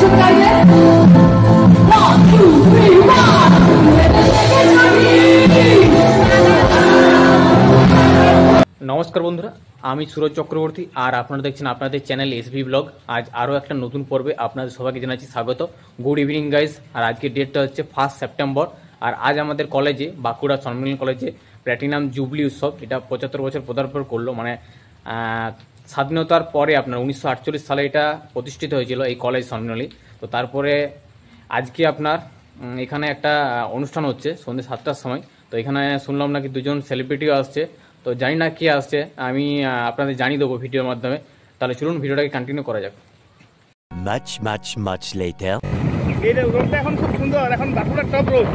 नमस्कार बंधुरा आमी सूरज चक्रवर्ती और आपनारा देखছেন আপনাদের চ্যানেল এসভি ব্লগ। आज আরও একটা নতুন পর্বে আপনাদের সবাইকে জানাচ্ছি স্বাগত। Good evening guys. আর আজকের ডেটটা হচ্ছে 1 সেপ্টেম্বর। আর আজ আমাদের কলেজে বাঁকুড়া সম্মিলন কলেজে প্ল্যাটিনাম জুবলি উৎসব, এটা 75 বছর পদার্পণ করলো। মানে স্বাধীনতার পরে আপনার 1948 সালে এটা প্রতিষ্ঠিত হয়েছিল এই কলেজ সম্মিলনী। তো তারপরে আজকে আপনার এখানে একটা অনুষ্ঠান হচ্ছে সন্ধ্যে 7টার সময়। তো এখানে শুনলাম নাকি দুজন সেলিব্রিটিও আসছে। তো জানি না কে আসছে, আমি আপনাদের জানিয়ে দেবো ভিডিওর মাধ্যমে। তাহলে চলুন ভিডিওটাকে কন্টিনিউ করা যাক। much later এই রোডটা এখন খুব সুন্দর, এখন বাঁকুড়ার টপ রোড।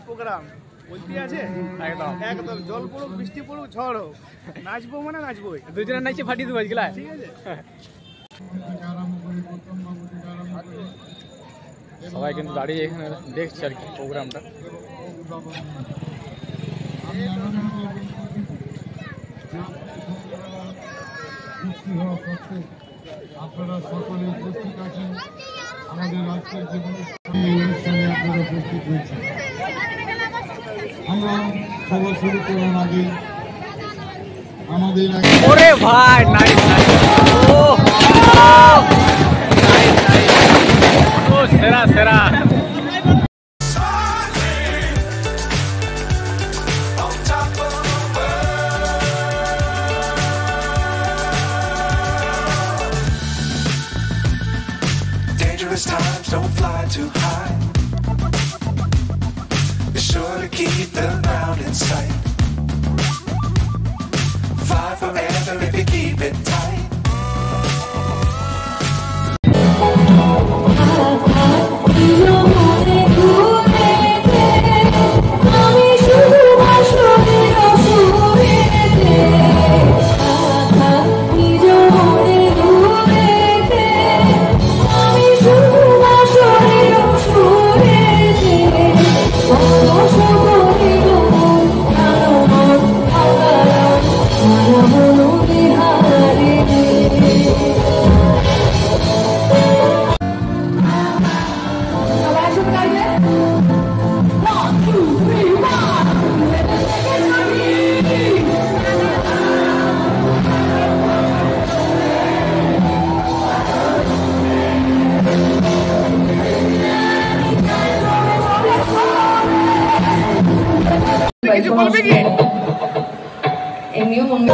প্রোগ্রাম বলতে আছে একদম একদম, জল পড়ুক বৃষ্টি পড়ুক ঝড় হোক, নাচবো মানে নাচবোই। দুজনে নাচে ফাটিয়ে দেবো আজকে, ঠিক আছে? সবাই কিন্তু দাঁড়িয়ে এখানে দেখছে আর কি প্রোগ্রামটা। আপনারা সকলে উপস্থিত আছেন আমাদের আজকের যে অনুষ্ঠানে আপনারা উপস্থিত হয়েছেন। আমরা সভা শুরু করার আগে আমাদের ওরে ভাই নাইস নাইস, ও নাইস নাইস, ও সেরা সেরা। Dangerous times, don't fly too high. Be sure to keep the ground in sight. Fly forever if you keep it tight. কিছু বলবে কি? এমনিও মনে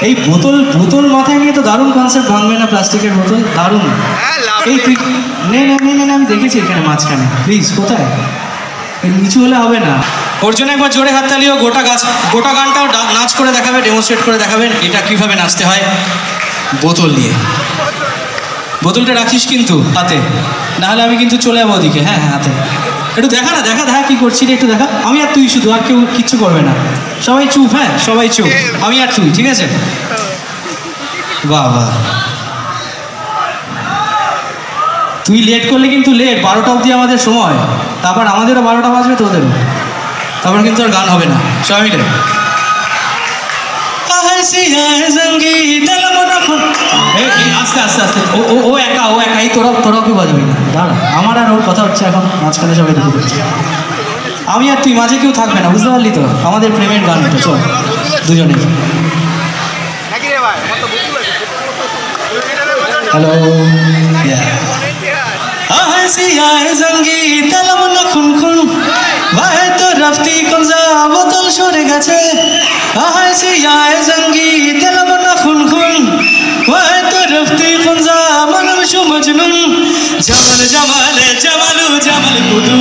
এই বোতল বোতল মাথায় নিয়ে তো দারুণ কনসেপ্ট, ভাঙবে না প্লাস্টিকের বোতল, দারুণ। এই তুই নে নে নে নে, আমি দেখেছি এখানে মাঝখানে, প্লিজ কোথায়, নিচু হলে হবে না। ওর জন্য একবার জোরে হাততালিও, গোটা গানটাও নাচ করে দেখাবে, ডেমনস্ট্রেট করে দেখাবেন এটা কীভাবে নাচতে হয় বোতল নিয়ে। বোতলটা রাখিস কিন্তু হাতে, নাহলে আমি কিন্তু চলে যাবো ওদিকে। হ্যাঁ হ্যাঁ, হাতে একটু দেখা না, দেখা দেখা কী করছি রে, একটু দেখা। আমি আর তুই শুধু, আর কেউ কিচ্ছু করবে না, সবাই চুপ। হ্যাঁ সবাই চুপ, আমি আর তুই, ঠিক আছে? বাহ বাহ, তুই লেট করলে কিন্তু লেট, 12টা অবধি আমাদের সময়, তারপর আমাদেরও 12টা বাজবে, তোদেরও, তারপর কিন্তু আর গান হবে না। সবাই মিলে আস্তে আস্তে আস্তে, ও একা এই তোরাও কি বাজবি না, দাঁড়া, আমার আর ওর কথা হচ্ছে এখন, মাঝখানে সবাই ঢুকে পড়ছে। আমি আর তুই, মাঝে কেউ থাকবে না, বুঝতে পারলি তো? আমাদের প্রেমের গান এটা, চল দুজনে। হ্যালো, রাফতি কঞ্জা বোতল সরে গেছে, রাফতি কঞ্জা মানব সুমজনুন, জামাল জামাল জামালু জামাল কুদু।